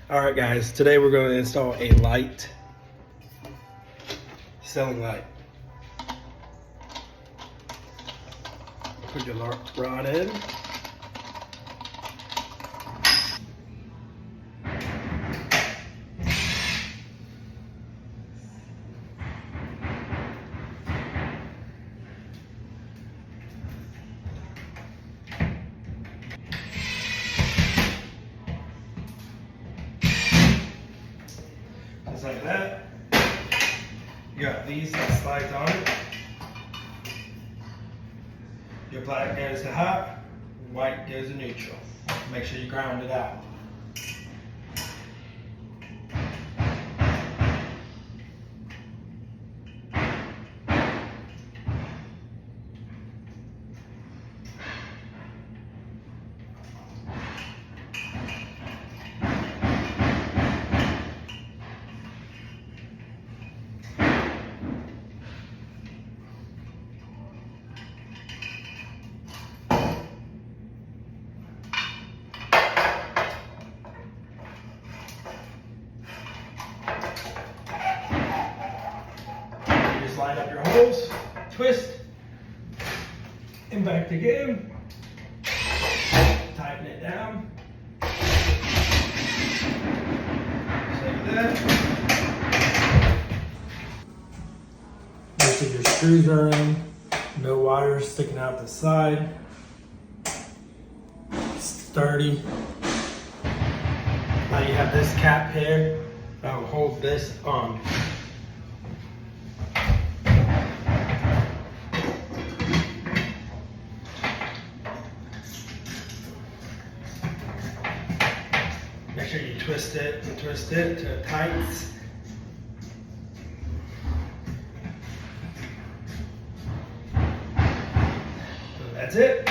All right, guys, today we're going to install a light, ceiling light. Put your rod in. Just like that. You got these that slides on it. Your black goes to hot, white goes to neutral. Make sure you ground it out. Line up your holes, twist, and back again. Tighten it down. Just like that. Most of your screws are in. No wires sticking out the side. Sturdy. Now you have this cap here that will hold this on. Make sure you twist it and twist it till it tightens. So that's it.